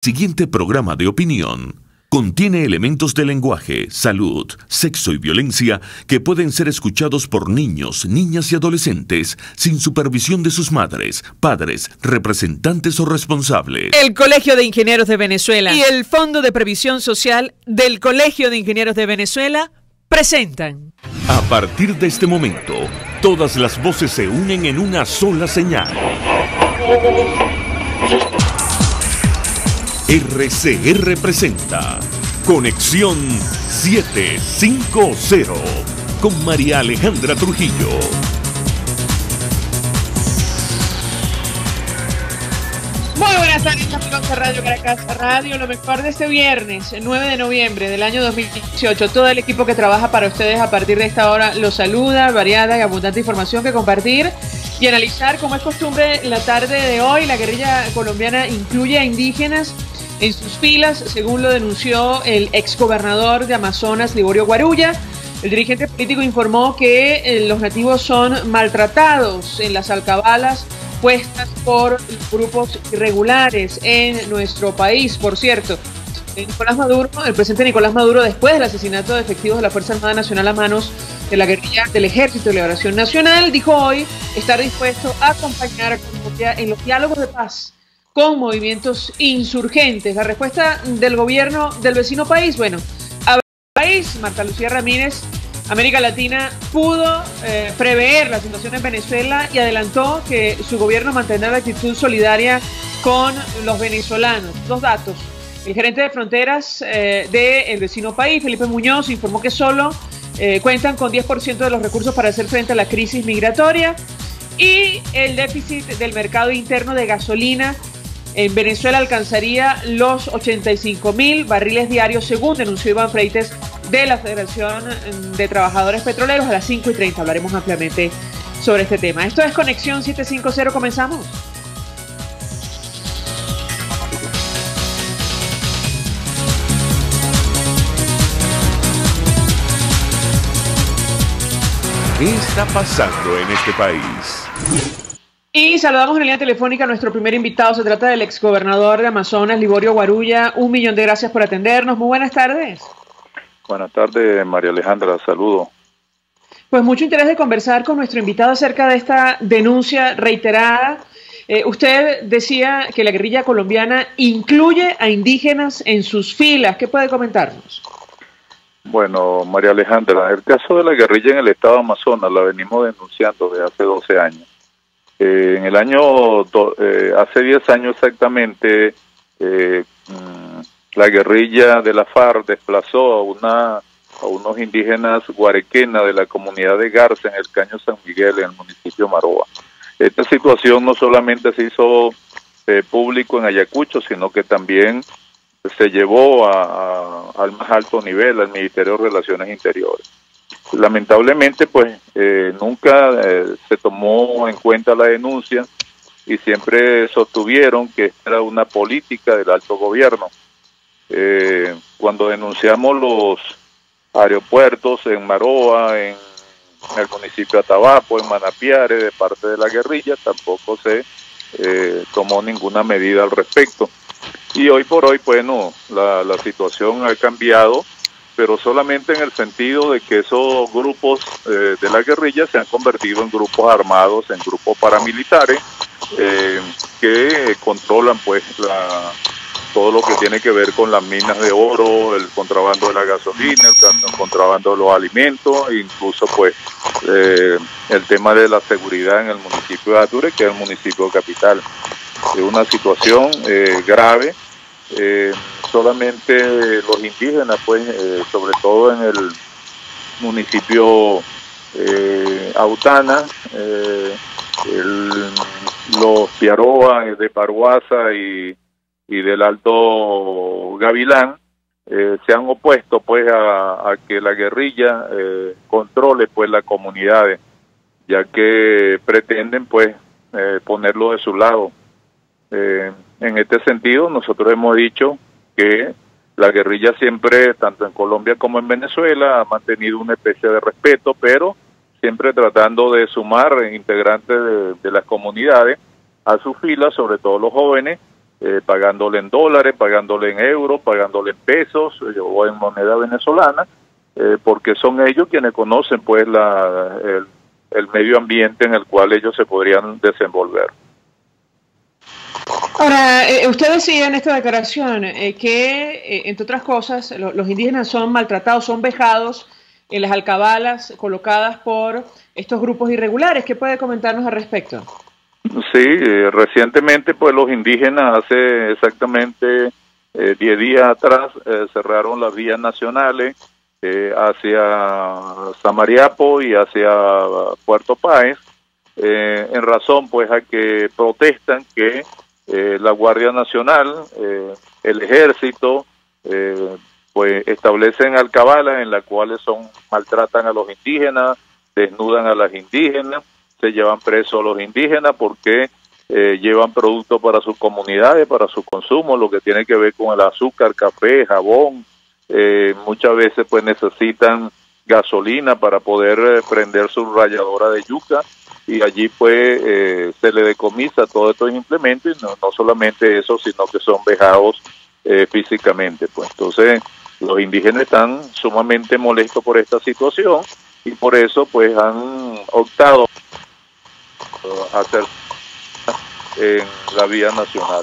Siguiente programa de opinión contiene elementos de lenguaje, salud, sexo y violencia que pueden ser escuchados por niños, niñas y adolescentes sin supervisión de sus madres, padres, representantes o responsables. El Colegio de Ingenieros de Venezuela y el Fondo de Previsión Social del Colegio de Ingenieros de Venezuela presentan. A partir de este momento, todas las voces se unen en una sola señal. RCR presenta Conexión 750 con María Alejandra Trujillo. Muy buenas tardes, amigos de Radio Caracas Radio. Lo mejor de este viernes, 9 de noviembre del año 2018. Todo el equipo que trabaja para ustedes a partir de esta hora los saluda. Variada y abundante información que compartir y analizar. Como es costumbre, la tarde de hoy, la guerrilla colombiana incluye a indígenas en sus filas, según lo denunció el exgobernador de Amazonas, Liborio Guarulla. El dirigente político informó que los nativos son maltratados en las alcabalas puestas por grupos irregulares en nuestro país. Por cierto, Nicolás Maduro, el presidente Nicolás Maduro, después del asesinato de efectivos de la Fuerza Armada Nacional a manos de la guerrilla del Ejército de Liberación Nacional, dijo hoy estar dispuesto a acompañar a Colombia en los diálogos de paz con movimientos insurgentes. La respuesta del gobierno del vecino país, bueno, a país, Marta Lucía Ramírez, América Latina pudo prever la situación en Venezuela y adelantó que su gobierno mantendrá la actitud solidaria con los venezolanos. Dos datos. El gerente de fronteras del vecino país, Felipe Muñoz, informó que solo cuentan con 10% de los recursos para hacer frente a la crisis migratoria, y el déficit del mercado interno de gasolina en Venezuela alcanzaría los 85.000 barriles diarios, según denunció Iván Freites de la Federación de Trabajadores Petroleros. A las 5:30 hablaremos ampliamente sobre este tema. Esto es Conexión 750, comenzamos. ¿Qué está pasando en este país? Y saludamos en la línea telefónica a nuestro primer invitado. Se trata del exgobernador de Amazonas, Liborio Guarulla. 1.000.000 de gracias por atendernos. Muy buenas tardes. Buenas tardes, María Alejandra. Saludos. Pues mucho interés de conversar con nuestro invitado acerca de esta denuncia reiterada. Usted decía que la guerrilla colombiana incluye a indígenas en sus filas. ¿Qué puede comentarnos? Bueno, María Alejandra, el caso de la guerrilla en el estado de Amazonas la venimos denunciando desde hace 12 años. En el año, hace 10 años exactamente, la guerrilla de la FARC desplazó a unos indígenas guarequenas de la comunidad de Garza en el Caño San Miguel, en el municipio de Maroa. Esta situación no solamente se hizo público en Ayacucho, sino que también se llevó al más alto nivel, al Ministerio de Relaciones Interiores. Lamentablemente, pues, nunca se tomó en cuenta la denuncia y siempre sostuvieron que era una política del alto gobierno. Cuando denunciamos los aeropuertos en Maroa, en el municipio de Atabapo, en Manapiare, de parte de la guerrilla, tampoco se tomó ninguna medida al respecto. Y hoy por hoy, bueno, la situación ha cambiado, pero solamente en el sentido de que esos grupos de la guerrilla se han convertido en grupos armados, en grupos paramilitares que controlan pues todo lo que tiene que ver con las minas de oro, el contrabando de la gasolina, el contrabando de los alimentos, e incluso pues el tema de la seguridad en el municipio de Ature, que es el municipio capital. Es una situación grave. Solamente los indígenas, pues, sobre todo en el municipio Autana, los Piaroa de Paruasa y del Alto Gavilán, se han opuesto, pues, a que la guerrilla controle, pues, las comunidades, ya que pretenden, pues, ponerlo de su lado. En este sentido, nosotros hemos dicho que la guerrilla siempre, tanto en Colombia como en Venezuela, ha mantenido una especie de respeto, pero siempre tratando de sumar integrantes de las comunidades a sus filas, sobre todo los jóvenes, pagándole en dólares, pagándole en euros, pagándole en pesos o en moneda venezolana, porque son ellos quienes conocen pues el medio ambiente en el cual ellos se podrían desenvolver. Ahora, usted decía en esta declaración que, entre otras cosas, los indígenas son maltratados, son vejados en las alcabalas colocadas por estos grupos irregulares. ¿Qué puede comentarnos al respecto? Sí, recientemente pues los indígenas hace exactamente 10 días atrás cerraron las vías nacionales hacia Samariapo y hacia Puerto Páez en razón pues a que protestan que la Guardia Nacional, el Ejército, pues establecen alcabalas en las cuales maltratan a los indígenas, desnudan a las indígenas, se llevan presos a los indígenas porque llevan productos para sus comunidades, para su consumo, lo que tiene que ver con el azúcar, café, jabón. Muchas veces pues necesitan gasolina para poder prender su ralladora de yuca, y allí pues se le decomisa todos estos implementos, y no solamente eso, sino que son vejados físicamente. Pues entonces los indígenas están sumamente molestos por esta situación y por eso pues han optado a hacer en la vía nacional.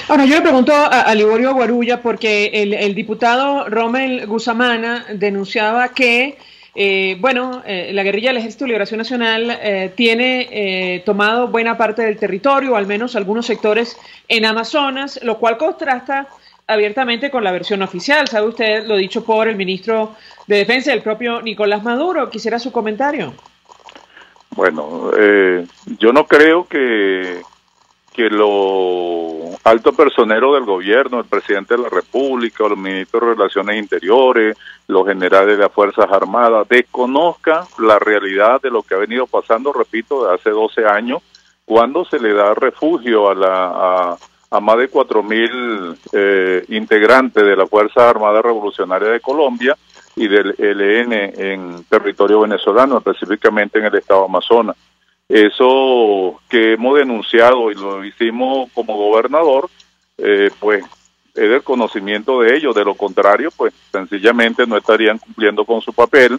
Ahora, yo le pregunto a Liborio Guarulla porque el diputado Rommel Gusamana denunciaba que la guerrilla del Ejército de Liberación Nacional tiene tomado buena parte del territorio, al menos algunos sectores en Amazonas, lo cual contrasta abiertamente con la versión oficial. ¿Sabe usted lo dicho por el ministro de Defensa, el propio Nicolás Maduro? Quisiera su comentario. Bueno, yo no creo que los altos personeros del gobierno, el presidente de la República, los ministros de Relaciones Interiores, los generales de las Fuerzas Armadas, desconozcan la realidad de lo que ha venido pasando, repito, de hace 12 años, cuando se le da refugio a más de 4.000 integrantes de las Fuerzas Armadas Revolucionarias de Colombia y del ELN en territorio venezolano, específicamente en el estado Amazonas. Eso que hemos denunciado y lo hicimos como gobernador, pues es del conocimiento de ellos. De lo contrario, pues sencillamente no estarían cumpliendo con su papel,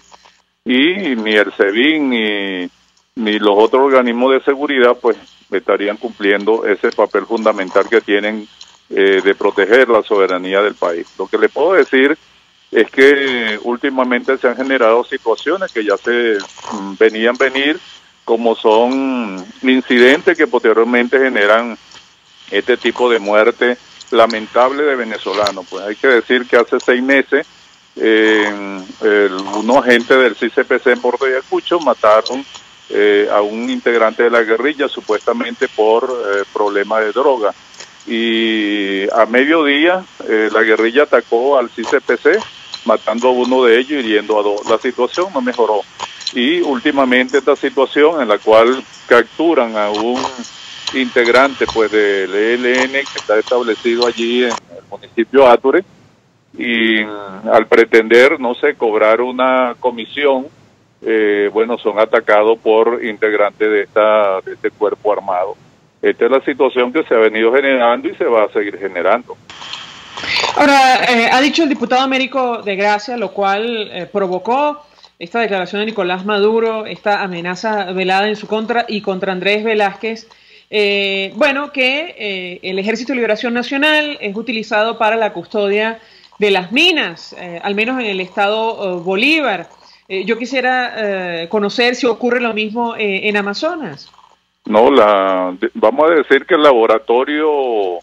y ni el SEBIN ni los otros organismos de seguridad pues estarían cumpliendo ese papel fundamental que tienen de proteger la soberanía del país. Lo que le puedo decir es que últimamente se han generado situaciones que ya se venían venir, como son incidentes que posteriormente generan este tipo de muerte lamentable de venezolanos. Pues hay que decir que hace 6 meses unos agentes del CICPC en Puerto Ayacucho mataron a un integrante de la guerrilla, supuestamente por problemas de droga, y a mediodía la guerrilla atacó al CICPC, matando a uno de ellos y hiriendo a 2. La situación no mejoró, y últimamente esta situación en la cual capturan a un integrante pues del ELN que está establecido allí en el municipio Ature, y al pretender, no sé, cobrar una comisión, son atacados por integrantes de este cuerpo armado. Esta es la situación que se ha venido generando y se va a seguir generando. Ahora, ha dicho el diputado Américo de Gracia, lo cual provocó esta declaración de Nicolás Maduro, esta amenaza velada en su contra y contra Andrés Velázquez, que el Ejército de Liberación Nacional es utilizado para la custodia de las minas, al menos en el estado Bolívar. Yo quisiera conocer si ocurre lo mismo en Amazonas. No, vamos a decir que el laboratorio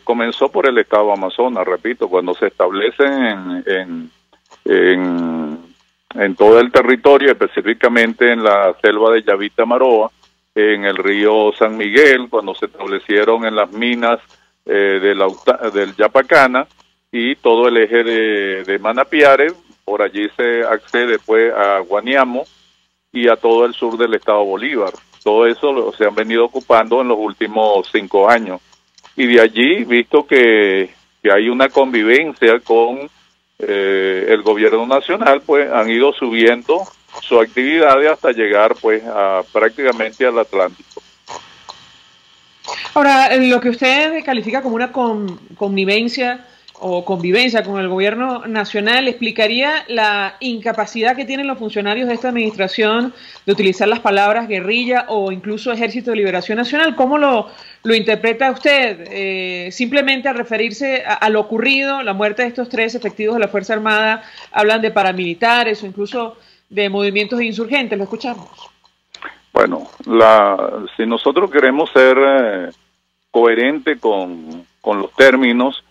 comenzó por el estado Amazonas, repito, cuando se establecen en todo el territorio, específicamente en la selva de Yavita-Maroa, en el río San Miguel, cuando se establecieron en las minas del Yapacana y todo el eje de Manapiare. Por allí se accede pues a Guaniamo y a todo el sur del estado Bolívar. Todo eso se han venido ocupando en los últimos 5 años. Y de allí, visto que hay una convivencia con el gobierno nacional, pues han ido subiendo sus actividades hasta llegar pues prácticamente al Atlántico. Ahora, lo que usted califica como una connivencia o convivencia con el gobierno nacional, ¿explicaría la incapacidad que tienen los funcionarios de esta administración de utilizar las palabras guerrilla o incluso Ejército de Liberación Nacional? ¿Cómo lo interpreta usted? Simplemente al referirse a lo ocurrido, la muerte de estos 3 efectivos de la Fuerza Armada, hablan de paramilitares o incluso de movimientos insurgentes. Lo escuchamos. Bueno, si nosotros queremos ser coherente con los términos,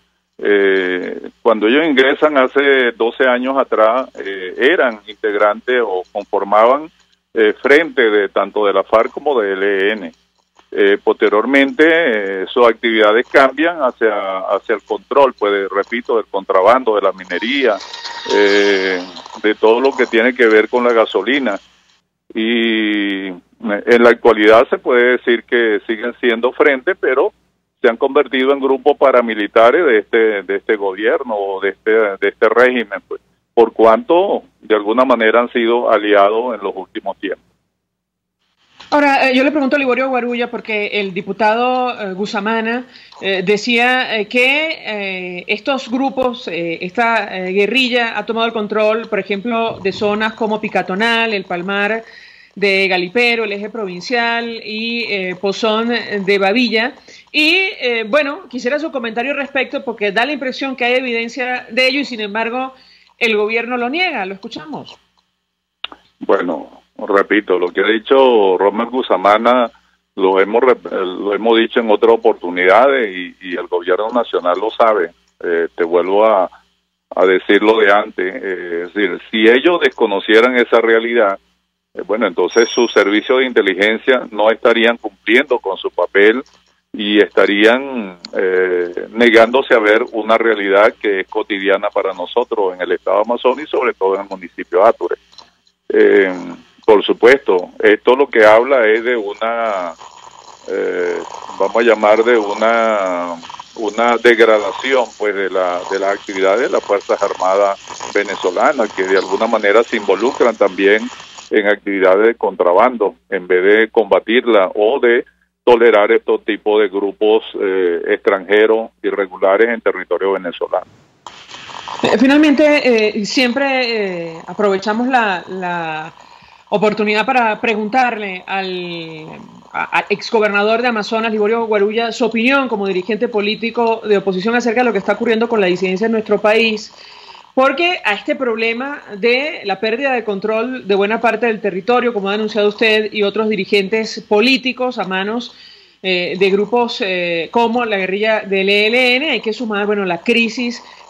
cuando ellos ingresan hace 12 años atrás, eran integrantes o conformaban frente de tanto de la FARC como de ELN. Posteriormente, sus actividades cambian hacia el control, pues repito, del contrabando, de la minería, de todo lo que tiene que ver con la gasolina. Y en la actualidad se puede decir que siguen siendo frente, pero se han convertido en grupos paramilitares de este gobierno o de este régimen, pues, por cuanto de alguna manera han sido aliados en los últimos tiempos. Ahora, yo le pregunto a Liborio Guarulla, porque el diputado Guzamana decía que estos grupos, esta guerrilla ha tomado el control, por ejemplo, de zonas como Picatonal, El Palmar de Galipero, el Eje Provincial y Pozón de Bavilla. Y bueno, quisiera su comentario al respecto, porque da la impresión que hay evidencia de ello y sin embargo el gobierno lo niega. Lo escuchamos. Bueno, repito, lo que ha dicho Rommel Guzamana lo hemos dicho en otras oportunidades y el gobierno nacional lo sabe. Te vuelvo a decirlo de antes. Es decir, si ellos desconocieran esa realidad, bueno, entonces sus servicios de inteligencia no estarían cumpliendo con su papel y estarían negándose a ver una realidad que es cotidiana para nosotros en el estado de Amazonas y sobre todo en el municipio de Apure. Por supuesto, esto lo que habla es de una, vamos a llamar de una degradación, pues, de las actividades de las Fuerzas Armadas venezolanas, que de alguna manera se involucran también en actividades de contrabando, en vez de combatirla o de tolerar estos tipos de grupos extranjeros irregulares en territorio venezolano. Finalmente, siempre aprovechamos la oportunidad para preguntarle al exgobernador de Amazonas, Liborio Guarulla, su opinión como dirigente político de oposición acerca de lo que está ocurriendo con la disidencia en nuestro país, porque a este problema de la pérdida de control de buena parte del territorio, como ha denunciado usted y otros dirigentes políticos a manos de grupos como la guerrilla del ELN, hay que sumar, bueno, la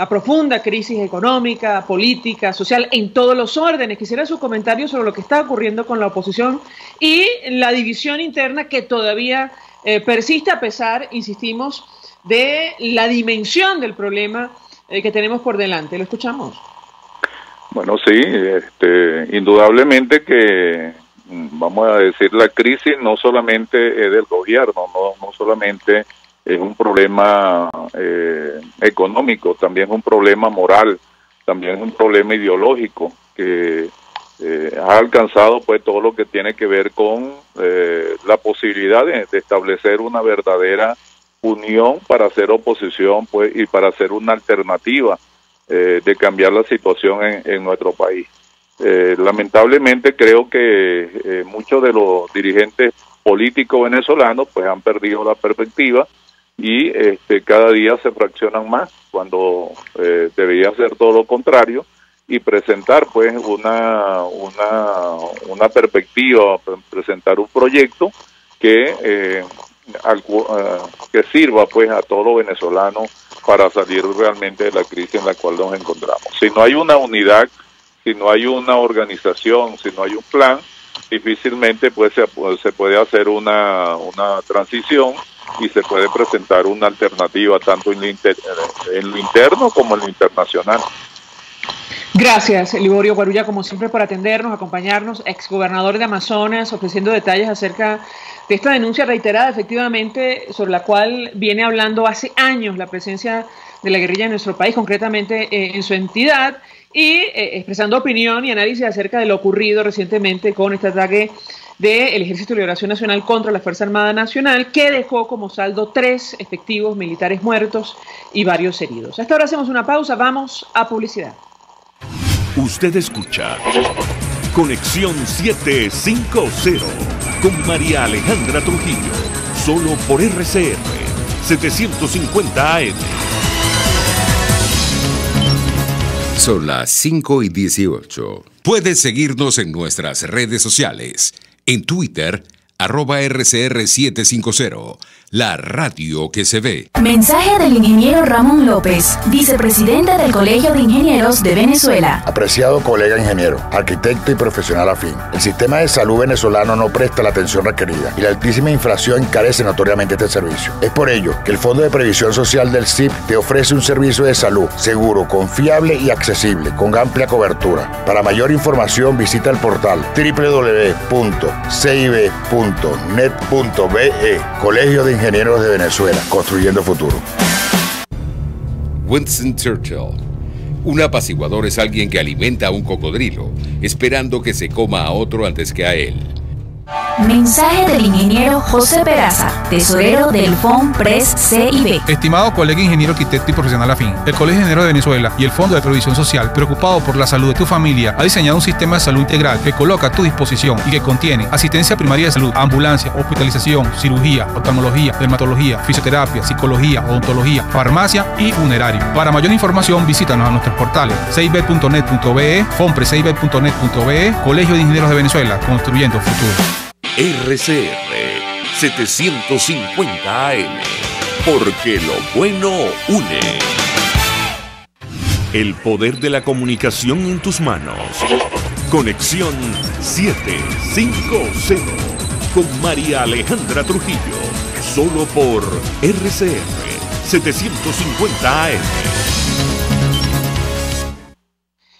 profunda crisis económica, política, social, en todos los órdenes. Quisiera su comentario sobre lo que está ocurriendo con la oposición y la división interna que todavía persiste a pesar, insistimos, de la dimensión del problema que tenemos por delante. ¿Lo escuchamos? Bueno, sí, indudablemente que, vamos a decir, la crisis no solamente es del gobierno, no solamente es un problema económico, también es un problema moral, también es un problema ideológico que ha alcanzado, pues, todo lo que tiene que ver con la posibilidad de establecer una verdadera unión para hacer oposición, pues, y para hacer una alternativa de cambiar la situación en nuestro país. Lamentablemente creo que muchos de los dirigentes políticos venezolanos pues han perdido la perspectiva y cada día se fraccionan más cuando debería ser todo lo contrario y presentar pues una perspectiva, presentar un proyecto que sirva pues a todos los venezolanos para salir realmente de la crisis en la cual nos encontramos. Si no hay una unidad, si no hay una organización, si no hay un plan, difícilmente pues se puede hacer una transición y se puede presentar una alternativa tanto en lo interno como en lo internacional. Gracias, Liborio Guarulla, como siempre, por atendernos, acompañarnos, exgobernador de Amazonas, ofreciendo detalles acerca de esta denuncia reiterada, efectivamente, sobre la cual viene hablando hace años la presencia de la guerrilla en nuestro país, concretamente en su entidad, y expresando opinión y análisis acerca de lo ocurrido recientemente con este ataque del Ejército de Liberación Nacional contra la Fuerza Armada Nacional, que dejó como saldo 3 efectivos militares muertos y varios heridos. Hasta ahora hacemos una pausa, vamos a publicidad. Usted escucha Conexión 750 con María Alejandra Trujillo, solo por RCR 750 AM. Son las 5:18. Puedes seguirnos en nuestras redes sociales. En Twitter, @RCR750, la radio que se ve. Mensaje del ingeniero Ramón López, vicepresidente del Colegio de Ingenieros de Venezuela. Apreciado colega ingeniero, arquitecto y profesional afín, el sistema de salud venezolano no presta la atención requerida y la altísima inflación encarece notoriamente este servicio. Es por ello que el Fondo de Previsión Social del CIP te ofrece un servicio de salud seguro, confiable y accesible, con amplia cobertura. Para mayor información visita el portal www.cib.net.be. Colegio de Ingenieros de Venezuela, construyendo futuro. Winston Churchill. Un apaciguador es alguien que alimenta a un cocodrilo, esperando que se coma a otro antes que a él. Mensaje del ingeniero José Peraza, tesorero del FONPRES CIB. Estimado colega ingeniero, arquitecto y profesional afín, el Colegio de Ingenieros de Venezuela y el Fondo de Previsión Social, preocupado por la salud de tu familia, ha diseñado un sistema de salud integral que coloca a tu disposición y que contiene asistencia primaria de salud, ambulancia, hospitalización, cirugía, oftalmología, dermatología, fisioterapia, psicología, odontología, farmacia y funerario. Para mayor información, visítanos a nuestros portales cib.net.be, fonprescib.net.be, Colegio de Ingenieros de Venezuela, construyendo futuro. RCR 750 AM, porque lo bueno une. El poder de la comunicación en tus manos. Conexión 750 con María Alejandra Trujillo, solo por RCR 750 AM.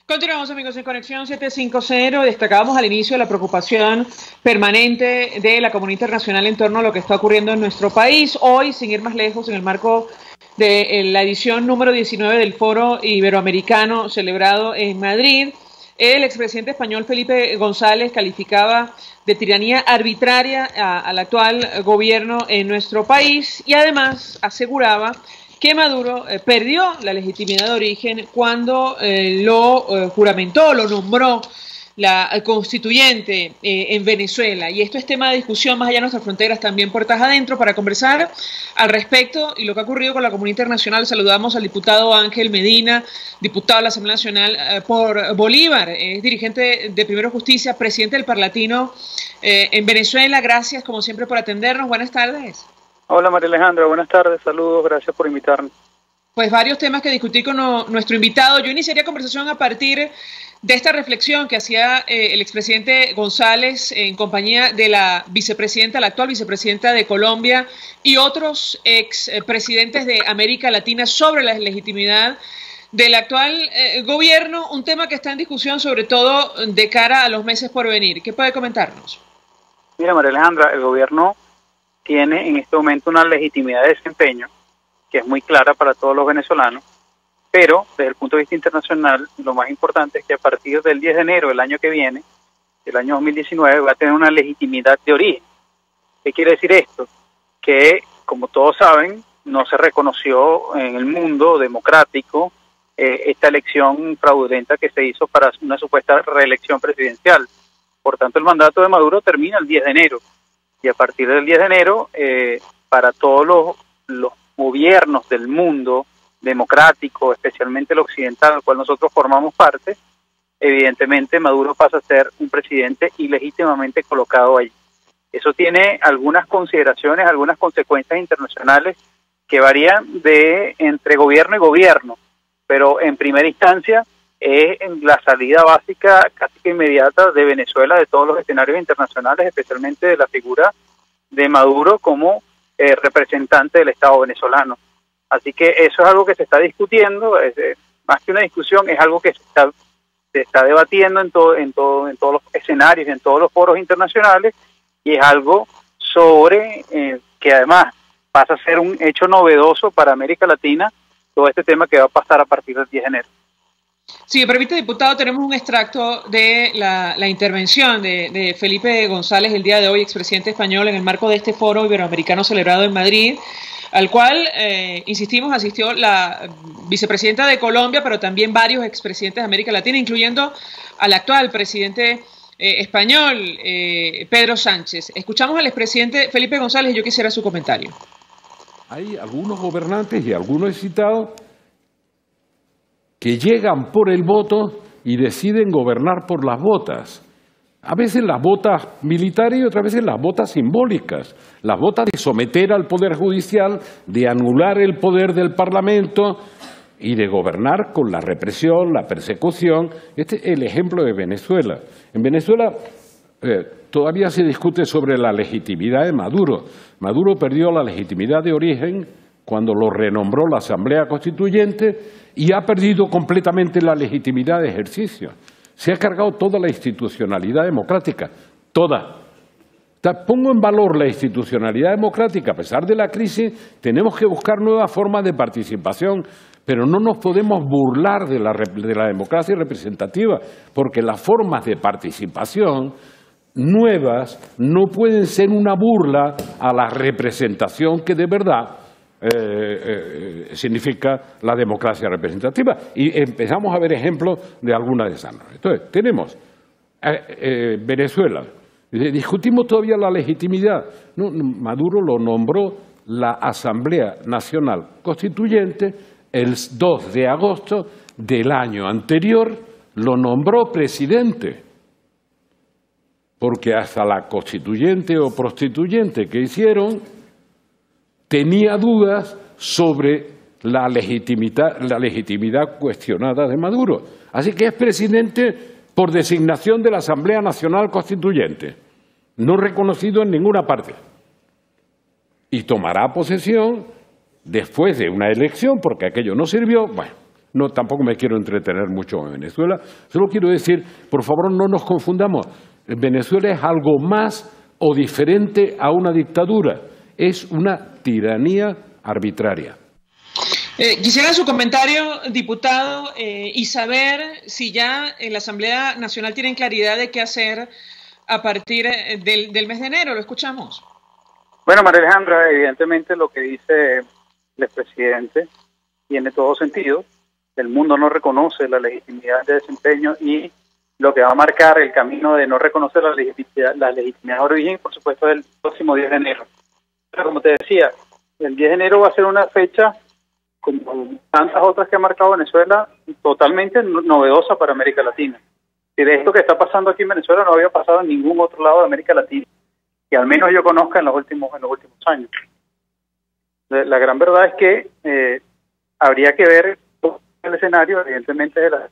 Continuamos, amigos, en Conexión 750. Destacábamos al inicio la preocupación permanente de la comunidad internacional en torno a lo que está ocurriendo en nuestro país. Hoy, sin ir más lejos, en el marco de la edición número 19 del Foro Iberoamericano celebrado en Madrid, el expresidente español Felipe González calificaba de tiranía arbitraria al actual gobierno en nuestro país y además aseguraba que Maduro perdió la legitimidad de origen cuando lo juramentó, lo nombró la constituyente en Venezuela. Y esto es tema de discusión más allá de nuestras fronteras, también puertas adentro. Para conversar al respecto y lo que ha ocurrido con la comunidad internacional, saludamos al diputado Ángel Medina, diputado de la Asamblea Nacional por Bolívar, es dirigente de Primero Justicia, presidente del Parlatino en Venezuela. Gracias, como siempre, por atendernos. Buenas tardes. Hola María Alejandra, buenas tardes, saludos, gracias por invitarme. Pues varios temas que discutir con nuestro invitado. Yo iniciaría conversación a partir de esta reflexión que hacía el expresidente González en compañía de la vicepresidenta, la actual vicepresidenta de Colombia y otros expresidentes de América Latina sobre la legitimidad del actual gobierno, un tema que está en discusión sobre todo de cara a los meses por venir. ¿Qué puede comentarnos? Mira María Alejandra, el gobierno tiene en este momento una legitimidad de desempeño que es muy clara para todos los venezolanos, pero desde el punto de vista internacional lo más importante es que a partir del 10 de enero del año que viene, el año 2019, va a tener una legitimidad de origen. ¿Qué quiere decir esto? Que, como todos saben, no se reconoció en el mundo democrático esta elección fraudulenta que se hizo para una supuesta reelección presidencial. Por tanto, el mandato de Maduro termina el 10 de enero. Y a partir del 10 de enero, para todos los gobiernos del mundo democrático, especialmente el occidental, al cual nosotros formamos parte, evidentemente Maduro pasa a ser un presidente ilegítimamente colocado allí. Eso tiene algunas consideraciones, algunas consecuencias internacionales que varían entre gobierno y gobierno, pero en primera instancia es la salida básica casi que inmediata de Venezuela de todos los escenarios internacionales, especialmente de la figura de Maduro como representante del Estado venezolano. Así que eso es algo que se está discutiendo, más que una discusión, es algo que se está debatiendo en todos los escenarios, en todos los foros internacionales, y es algo sobre que además pasa a ser un hecho novedoso para América Latina, todo este tema que va a pasar a partir del 10 de enero. Si me permite, diputado, tenemos un extracto de la intervención de Felipe González el día de hoy, expresidente español, en el marco de este foro iberoamericano celebrado en Madrid, al cual, insistimos, asistió la vicepresidenta de Colombia, pero también varios expresidentes de América Latina, incluyendo al actual presidente español, Pedro Sánchez. Escuchamos al expresidente Felipe González y yo quisiera su comentario. Hay algunos gobernantes y algunos citados que llegan por el voto y deciden gobernar por las botas. A veces las botas militares y otras veces las botas simbólicas. Las botas de someter al Poder Judicial, de anular el poder del Parlamento y de gobernar con la represión, la persecución. Este es el ejemplo de Venezuela. En Venezuela todavía se discute sobre la legitimidad de Maduro. Maduro perdió la legitimidad de origen cuando lo renombró la Asamblea Constituyente y ha perdido completamente la legitimidad de ejercicio. Se ha cargado toda la institucionalidad democrática, toda. Pongo en valor la institucionalidad democrática. A pesar de la crisis, tenemos que buscar nuevas formas de participación, pero no nos podemos burlar de la democracia representativa, porque las formas de participación nuevas no pueden ser una burla a la representación que de verdad significa la democracia representativa. Y empezamos a ver ejemplos de algunas de esas. Entonces, tenemos Venezuela. Discutimos todavía la legitimidad. No, Maduro lo nombró la Asamblea Nacional Constituyente el 2 de agosto del año anterior, lo nombró presidente. Porque hasta la constituyente o prostituyente que hicieron tenía dudas sobre la legitimidad cuestionada de Maduro. Así que es presidente por designación de la Asamblea Nacional Constituyente, no reconocido en ninguna parte. Y tomará posesión después de una elección, porque aquello no sirvió. Bueno, no, tampoco me quiero entretener mucho en Venezuela. Solo quiero decir, por favor, no nos confundamos. Venezuela es algo más o diferente a una dictadura. Es una tiranía arbitraria. Quisiera su comentario, diputado, y saber si ya en la Asamblea Nacional tienen claridad de qué hacer a partir del mes de enero. Lo escuchamos. Bueno, María Alejandra, evidentemente lo que dice el expresidente tiene todo sentido. El mundo no reconoce la legitimidad de desempeño y lo que va a marcar el camino de no reconocer la legitimidad de origen, por supuesto, es el próximo 10 de enero. Pero como te decía, el 10 de enero va a ser una fecha, como tantas otras que ha marcado Venezuela, totalmente novedosa para América Latina. Y de esto que está pasando aquí en Venezuela no había pasado en ningún otro lado de América Latina, que al menos yo conozca en los últimos años. La gran verdad es que habría que ver el escenario, evidentemente, de la...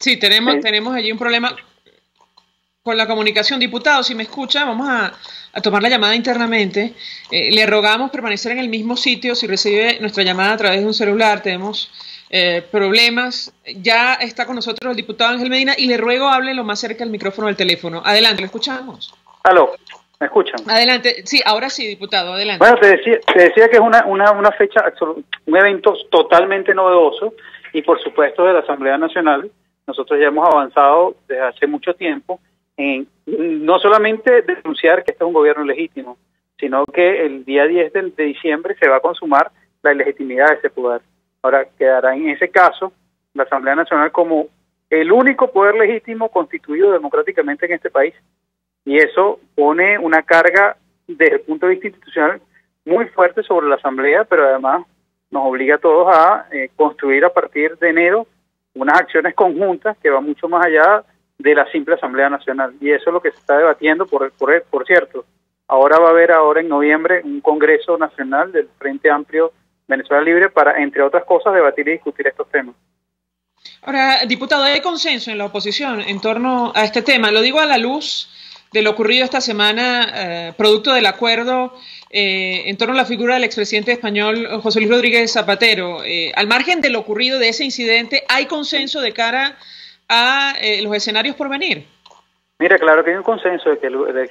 Sí, tenemos allí un problema con la comunicación. Diputado, si me escucha, vamos a tomar la llamada internamente. Le rogamos permanecer en el mismo sitio si recibe nuestra llamada a través de un celular. Tenemos problemas. Ya está con nosotros el diputado Ángel Medina y le ruego hable lo más cerca del micrófono del teléfono. Adelante, lo escuchamos. Aló, ¿me escuchan? Adelante, sí, ahora sí, diputado, adelante. Bueno, te decía que es una fecha, un evento totalmente novedoso y por supuesto de la Asamblea Nacional. Nosotros ya hemos avanzado desde hace mucho tiempo en no solamente denunciar que este es un gobierno legítimo, sino que el día 10 de diciembre se va a consumar la ilegitimidad de ese poder. Ahora quedará en ese caso la Asamblea Nacional como el único poder legítimo constituido democráticamente en este país. Y eso pone una carga desde el punto de vista institucional muy fuerte sobre la Asamblea, pero además nos obliga a todos a construir a partir de enero unas acciones conjuntas que van mucho más allá de la simple Asamblea Nacional. Y eso es lo que se está debatiendo, por cierto. Ahora va a haber en noviembre un Congreso Nacional del Frente Amplio Venezuela Libre para, entre otras cosas, debatir y discutir estos temas. Ahora, diputado, ¿hay consenso en la oposición en torno a este tema? Lo digo a la luz de lo ocurrido esta semana, producto del acuerdo en torno a la figura del expresidente español José Luis Rodríguez Zapatero. Al margen de lo ocurrido de ese incidente, ¿hay consenso de cara a los escenarios por venir? Mira, claro que hay un consenso de que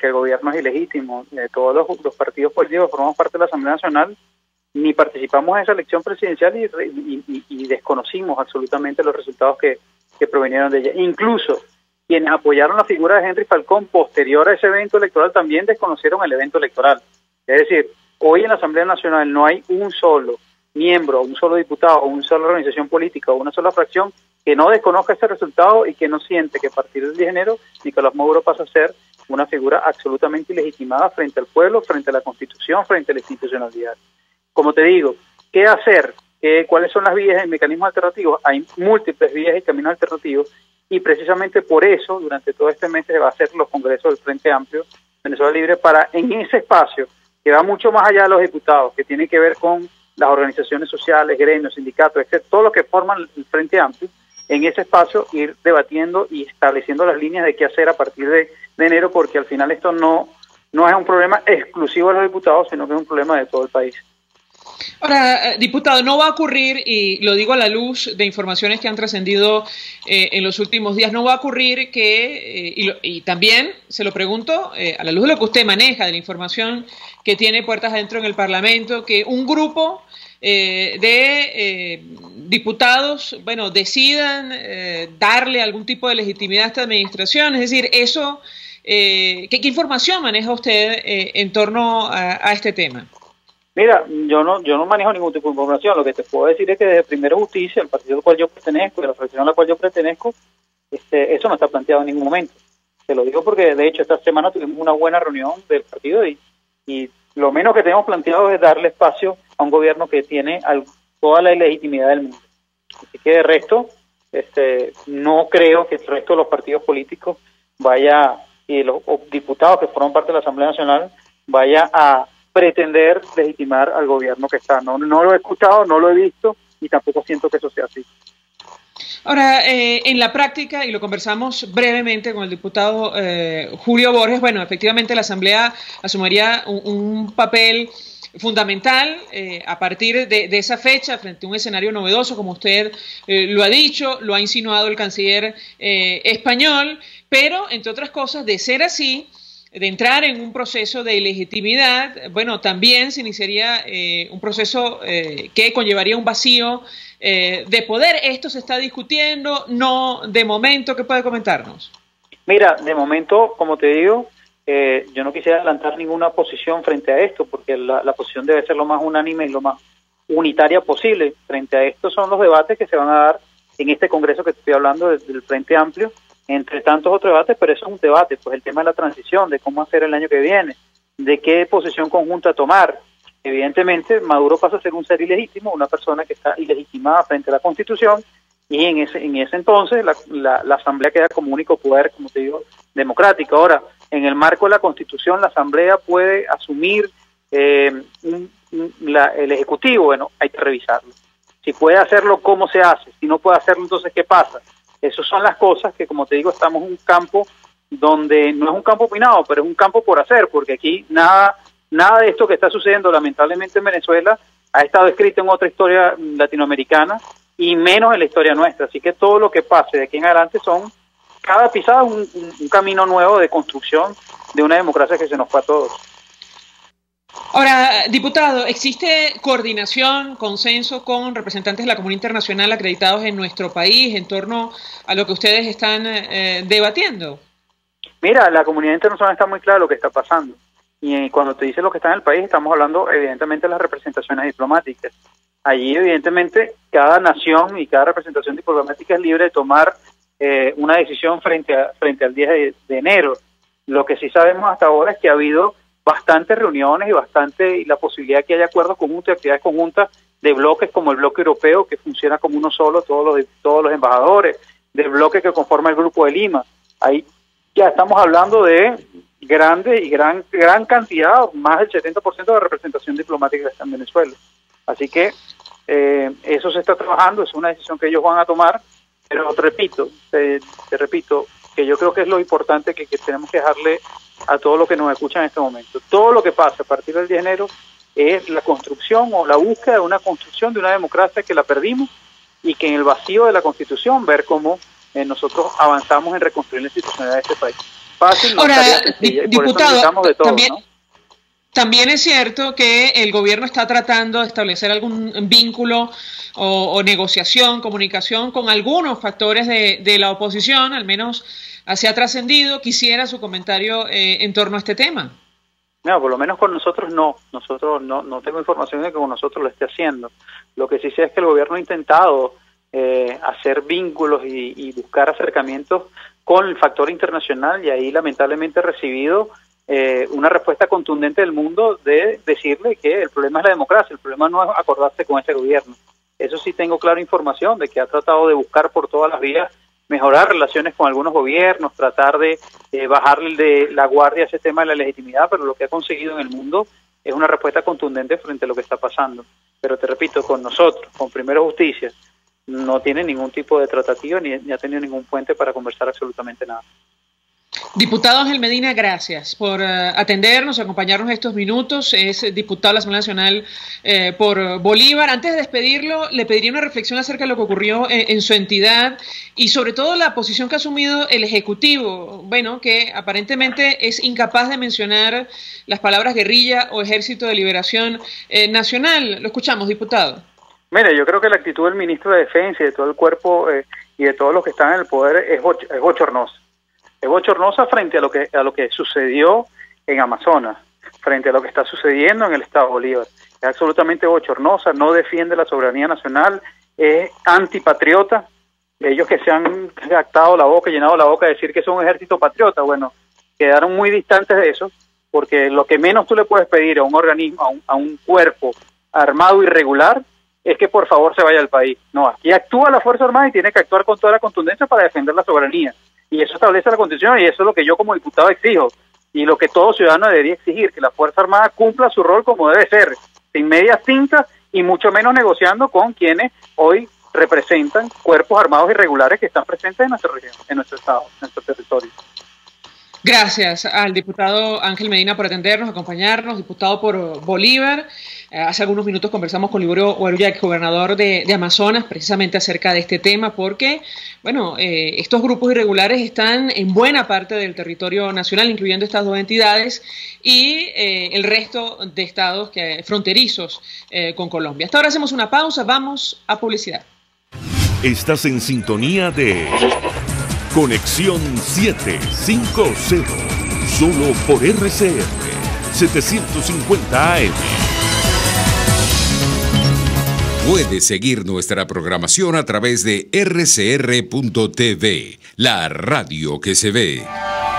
el gobierno es ilegítimo. Todos los partidos políticos formamos parte de la Asamblea Nacional, ni participamos en esa elección presidencial y desconocimos absolutamente los resultados que provenieron de ella. Incluso quienes apoyaron la figura de Henry Falcón posterior a ese evento electoral también desconocieron el evento electoral. Es decir, hoy en la Asamblea Nacional no hay un solo miembro, un solo diputado, una sola organización política o una sola fracción que no desconozca este resultado y que no siente que a partir del 10 de enero Nicolás Maduro pasa a ser una figura absolutamente ilegitimada frente al pueblo, frente a la Constitución, frente a la institucionalidad. Como te digo, ¿qué hacer? ¿Cuáles son las vías y mecanismos alternativos? Hay múltiples vías y caminos alternativos y precisamente por eso durante todo este mes se va a hacer los congresos del Frente Amplio Venezuela Libre para en ese espacio que va mucho más allá de los diputados, que tiene que ver con las organizaciones sociales, gremios, sindicatos, etc., todo lo que forman el Frente Amplio, en ese espacio ir debatiendo y estableciendo las líneas de qué hacer a partir de enero, porque al final esto no es un problema exclusivo de los diputados, sino que es un problema de todo el país. Ahora, diputado, no va a ocurrir, y lo digo a la luz de informaciones que han trascendido en los últimos días, no va a ocurrir que, y también se lo pregunto, a la luz de lo que usted maneja, de la información que tiene puertas adentro en el Parlamento, que un grupo de diputados, bueno, decidan darle algún tipo de legitimidad a esta administración. Es decir, eso, ¿qué información maneja usted en torno a este tema? Mira, yo no manejo ningún tipo de información. Lo que te puedo decir es que desde Primero Justicia, el partido al cual yo pertenezco, y la fracción a la cual yo pertenezco, eso no está planteado en ningún momento. Te lo digo porque, de hecho, esta semana tuvimos una buena reunión del partido y lo menos que tenemos planteado es darle espacio a un gobierno que tiene toda la ilegitimidad del mundo. Así que, de resto, no creo que el resto de los partidos políticos y los diputados que forman parte de la Asamblea Nacional vaya a pretender legitimar al gobierno que está. No lo he escuchado, no lo he visto y tampoco siento que eso sea así. Ahora, en la práctica, y lo conversamos brevemente con el diputado Julio Borges, bueno, efectivamente la Asamblea asumiría un papel fundamental a partir de esa fecha frente a un escenario novedoso, como usted lo ha dicho, lo ha insinuado el canciller español, pero, entre otras cosas, de ser así, de entrar en un proceso de ilegitimidad, bueno, también se iniciaría un proceso que conllevaría un vacío de poder. ¿Esto se está discutiendo? No, de momento, ¿qué puede comentarnos? Mira, de momento, como te digo, yo no quisiera adelantar ninguna posición frente a esto, porque la posición debe ser lo más unánime y lo más unitaria posible. Frente a esto son los debates que se van a dar en este congreso que te estoy hablando del Frente Amplio, entre tantos otros debates, pero eso es un debate, pues el tema de la transición, de cómo hacer el año que viene, de qué posición conjunta tomar. Evidentemente, Maduro pasa a ser un ser ilegítimo, una persona que está ilegitimada frente a la Constitución, y en ese entonces la Asamblea queda como único poder, como te digo, democrático. Ahora, en el marco de la Constitución, la Asamblea puede asumir el Ejecutivo. Bueno, hay que revisarlo. Si puede hacerlo, ¿cómo se hace? Si no puede hacerlo, entonces, ¿qué pasa? Esas son las cosas que, como te digo, estamos en un campo donde no es un campo opinado, pero es un campo por hacer, porque aquí nada de esto que está sucediendo lamentablemente en Venezuela ha estado escrito en otra historia latinoamericana y menos en la historia nuestra. Así que todo lo que pase de aquí en adelante cada pisada un camino nuevo de construcción de una democracia que se nos fue a todos. Ahora, diputado, ¿existe coordinación, consenso con representantes de la comunidad internacional acreditados en nuestro país en torno a lo que ustedes están debatiendo? Mira, la comunidad internacional está muy clara lo que está pasando. Y cuando te dice lo que está en el país, estamos hablando evidentemente de las representaciones diplomáticas. Allí evidentemente cada nación y cada representación diplomática es libre de tomar una decisión frente al 10 de enero. Lo que sí sabemos hasta ahora es que ha habido bastantes reuniones y la posibilidad de que haya acuerdos conjuntos y actividades conjuntas de bloques como el bloque europeo, que funciona como uno solo, todos los embajadores, del bloque que conforma el Grupo de Lima. Ahí ya estamos hablando de gran cantidad, más del 70% de representación diplomática que está en Venezuela. Así que eso se está trabajando, es una decisión que ellos van a tomar, pero te repito, que yo creo que es lo importante que tenemos que dejarle a todos los que nos escuchan en este momento. Todo lo que pasa a partir del 10 de enero es la construcción o la búsqueda de una construcción de una democracia que la perdimos y que en el vacío de la Constitución ver cómo nosotros avanzamos en reconstruir la institucionalidad de este país. fácil, no Ahora, tarea sencilla, y por eso diputado, necesitamos de todo, ¿no? También es cierto que el gobierno está tratando de establecer algún vínculo o negociación, comunicación con algunos factores de la oposición, al menos así ha trascendido. Quisiera su comentario en torno a este tema. No, por lo menos con nosotros no. Nosotros no tengo información de que con nosotros lo esté haciendo. Lo que sí sé es que el gobierno ha intentado hacer vínculos y buscar acercamientos con el factor internacional, y ahí lamentablemente ha recibido una respuesta contundente del mundo de decirle que el problema es la democracia, el problema no es acordarse con este gobierno. Eso sí tengo clara información de que ha tratado de buscar por todas las vías mejorar relaciones con algunos gobiernos, tratar de bajarle de la guardia a ese tema de la legitimidad, pero lo que ha conseguido en el mundo es una respuesta contundente frente a lo que está pasando. Pero te repito, con nosotros, con Primero Justicia, no tiene ningún tipo de tratativa ni ha tenido ningún puente para conversar absolutamente nada. Diputado Ángel Medina, gracias por atendernos, acompañarnos estos minutos. Es diputado de la Asamblea Nacional por Bolívar. Antes de despedirlo, le pediría una reflexión acerca de lo que ocurrió en su entidad y sobre todo la posición que ha asumido el Ejecutivo, bueno, que aparentemente es incapaz de mencionar las palabras guerrilla o Ejército de Liberación Nacional. Lo escuchamos, diputado. Mire, yo creo que la actitud del ministro de Defensa y de todo el cuerpo y de todos los que están en el poder es bochornosa. Es bochornosa frente a lo que sucedió en Amazonas, frente a lo que está sucediendo en el Estado Bolívar. Es absolutamente bochornosa, no defiende la soberanía nacional, es antipatriota. Ellos que se han llenado la boca de decir que son un ejército patriota, bueno, quedaron muy distantes de eso, porque lo que menos tú le puedes pedir a un organismo, a un cuerpo armado irregular, es que por favor se vaya del país. No, aquí actúa la Fuerza Armada y tiene que actuar con toda la contundencia para defender la soberanía. Y eso establece la Constitución y eso es lo que yo como diputado exijo y lo que todo ciudadano debería exigir, que la Fuerza Armada cumpla su rol como debe ser, sin medias tintas y mucho menos negociando con quienes hoy representan cuerpos armados irregulares que están presentes en nuestra región, en nuestro estado, en nuestro territorio. Gracias al diputado Ángel Medina por atendernos, acompañarnos, diputado por Bolívar. Hace algunos minutos conversamos con Liborio Guarulla, gobernador de Amazonas, precisamente acerca de este tema, porque, bueno, estos grupos irregulares están en buena parte del territorio nacional, incluyendo estas dos entidades, y el resto de estados fronterizos con Colombia. Hasta ahora hacemos una pausa, vamos a publicidad. Estás en sintonía de Conexión 750, solo por RCR 750 AM. Puedes seguir nuestra programación a través de rcr.tv, la radio que se ve.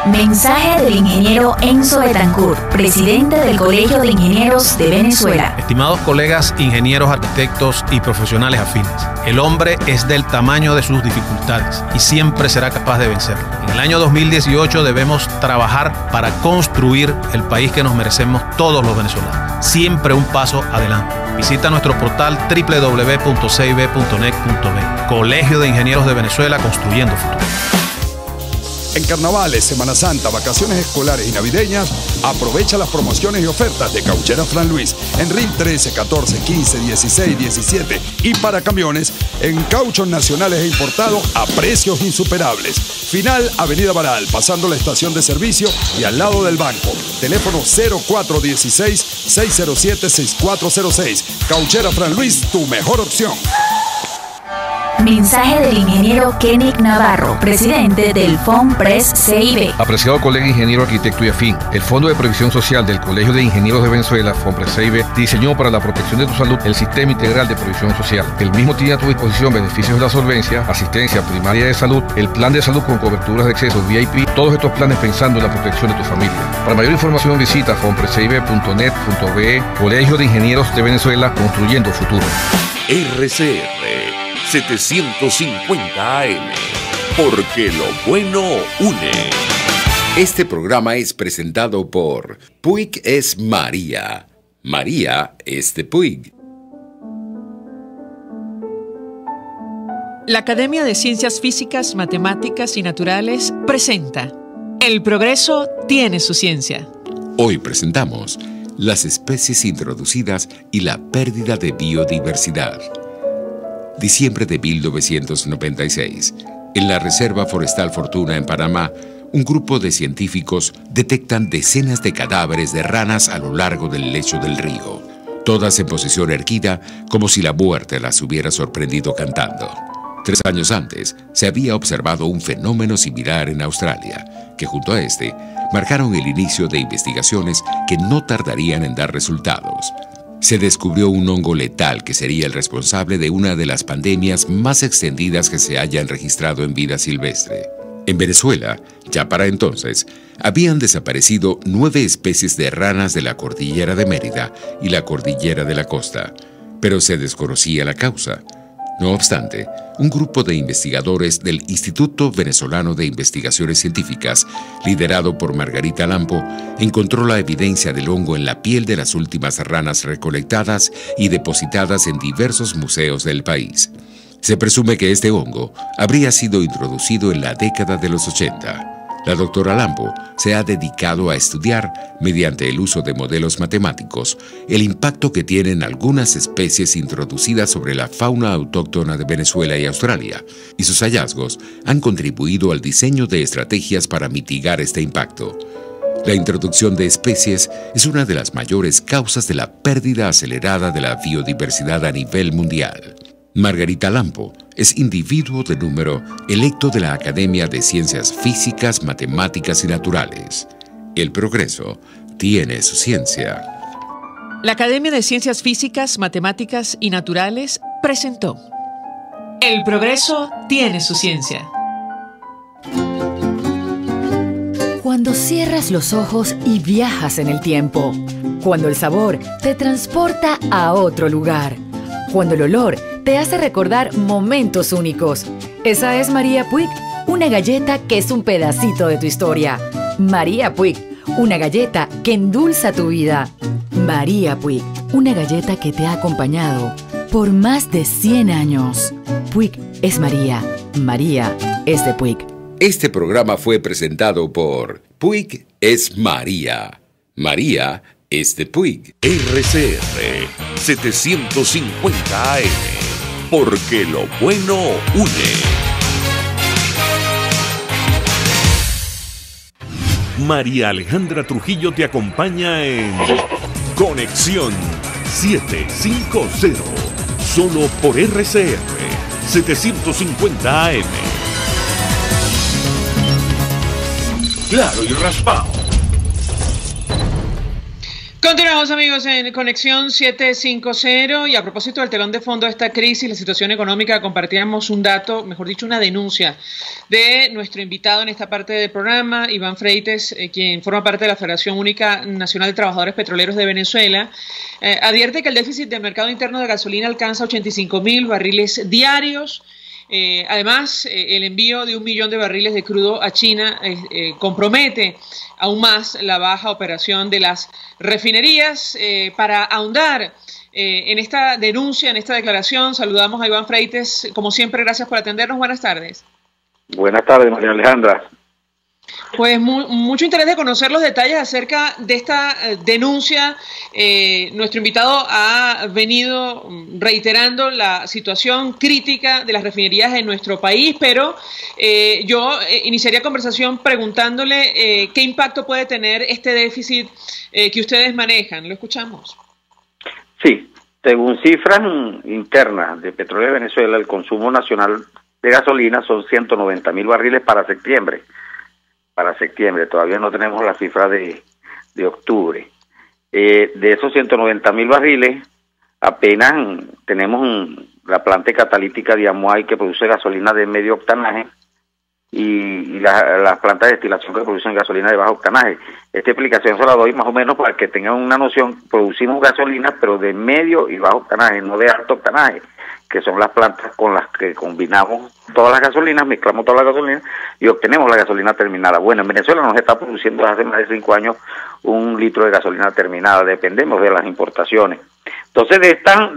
Mensaje del ingeniero Enzo Betancourt, presidente del Colegio de Ingenieros de Venezuela. Estimados colegas, ingenieros, arquitectos y profesionales afines, el hombre es del tamaño de sus dificultades y siempre será capaz de vencerlo. En el año 2018 debemos trabajar para construir el país que nos merecemos todos los venezolanos. Siempre un paso adelante. Visita nuestro portal www.cib.net.be. Colegio de Ingenieros de Venezuela, construyendo futuro. En carnavales, Semana Santa, vacaciones escolares y navideñas, aprovecha las promociones y ofertas de Cauchera Fran Luis en RIN 13, 14, 15, 16, 17 y para camiones en cauchos nacionales e importados a precios insuperables. Final Avenida Baral, pasando la estación de servicio y al lado del banco. Teléfono 0416-607-6406. Cauchera Fran Luis, tu mejor opción. Mensaje del ingeniero Kenick Navarro, presidente del FOMPRES CIB. Apreciado colega ingeniero, arquitecto y afín, el Fondo de Previsión Social del Colegio de Ingenieros de Venezuela, FOMPRES CIB, diseñó para la protección de tu salud el Sistema Integral de Previsión Social. El mismo tiene a tu disposición beneficios de la solvencia, asistencia primaria de salud, el plan de salud con coberturas de acceso VIP, todos estos planes pensando en la protección de tu familia. Para mayor información visita fomprescib.net.be, Colegio de Ingenieros de Venezuela, construyendo futuro. RCR 750 AM, porque lo bueno une. Este programa es presentado por Puig es María. María es de Puig. La Academia de Ciencias Físicas, Matemáticas y Naturales presenta El progreso tiene su ciencia. Hoy presentamos las especies introducidas y la pérdida de biodiversidad. Diciembre de 1996. En la Reserva Forestal Fortuna en Panamá, un grupo de científicos detectan decenas de cadáveres de ranas a lo largo del lecho del río, todas en posición erguida como si la muerte las hubiera sorprendido cantando. 3 años antes, se había observado un fenómeno similar en Australia, que junto a este, marcaron el inicio de investigaciones que no tardarían en dar resultados. Se descubrió un hongo letal que sería el responsable de una de las pandemias más extendidas que se hayan registrado en vida silvestre. En Venezuela, ya para entonces, habían desaparecido 9 especies de ranas de la cordillera de Mérida y la cordillera de la costa, pero se desconocía la causa. No obstante, un grupo de investigadores del Instituto Venezolano de Investigaciones Científicas, liderado por Margarita Lampo, encontró la evidencia del hongo en la piel de las últimas ranas recolectadas y depositadas en diversos museos del país. Se presume que este hongo habría sido introducido en la década de los 80. La doctora Lampo se ha dedicado a estudiar, mediante el uso de modelos matemáticos, el impacto que tienen algunas especies introducidas sobre la fauna autóctona de Venezuela y Australia, y sus hallazgos han contribuido al diseño de estrategias para mitigar este impacto. La introducción de especies es una de las mayores causas de la pérdida acelerada de la biodiversidad a nivel mundial. Margarita Lampo es individuo de número electo de la Academia de Ciencias Físicas, Matemáticas y Naturales. El progreso tiene su ciencia. La Academia de Ciencias Físicas, Matemáticas y Naturales presentó El progreso tiene su ciencia. Cuando cierras los ojos y viajas en el tiempo. Cuando el sabor te transporta a otro lugar. Cuando el olor te hace recordar momentos únicos. Esa es María Puig, una galleta que es un pedacito de tu historia. María Puig, una galleta que endulza tu vida. María Puig, una galleta que te ha acompañado por más de 100 años. Puig es María. María es de Puig. Este programa fue presentado por Puig es María. María es de Puig. RCR 750 AM, porque lo bueno une. María Alejandra Trujillo te acompaña en Conexión 750, solo por RCR 750 AM. Claro y raspado. Continuamos, amigos, en Conexión 750 y a propósito del telón de fondo de esta crisis, la situación económica, compartíamos un dato, mejor dicho, una denuncia de nuestro invitado en esta parte del programa, Iván Freites, quien forma parte de la Federación Única Nacional de Trabajadores Petroleros de Venezuela. Advierte que el déficit del mercado interno de gasolina alcanza 85.000 barriles diarios. Además, el envío de 1 millón de barriles de crudo a China compromete aún más la baja operación de las refinerías. Para ahondar en esta denuncia, en esta declaración, saludamos a Iván Freites. Como siempre, gracias por atendernos. Buenas tardes. Buenas tardes, María Alejandra. Pues mucho interés de conocer los detalles acerca de esta denuncia. Nuestro invitado ha venido reiterando la situación crítica de las refinerías en nuestro país, pero yo iniciaría conversación preguntándole qué impacto puede tener este déficit que ustedes manejan. ¿Lo escuchamos? Sí, según cifras internas de Petróleo de Venezuela, el consumo nacional de gasolina son 190.000 barriles para septiembre. Todavía no tenemos la cifra de octubre. De esos 190.000 barriles, apenas tenemos la planta catalítica de Amuay que produce gasolina de medio octanaje y las plantas de destilación que producen gasolina de bajo octanaje. Esta explicación se la doy más o menos para que tengan una noción. Producimos gasolina pero de medio y bajo octanaje, no de alto octanaje, que son las plantas con las que combinamos todas las gasolinas, mezclamos todas las gasolinas y obtenemos la gasolina terminada. Bueno, en Venezuela nos está produciendo desde hace más de 5 años 1 litro de gasolina terminada, dependemos de las importaciones. Entonces, de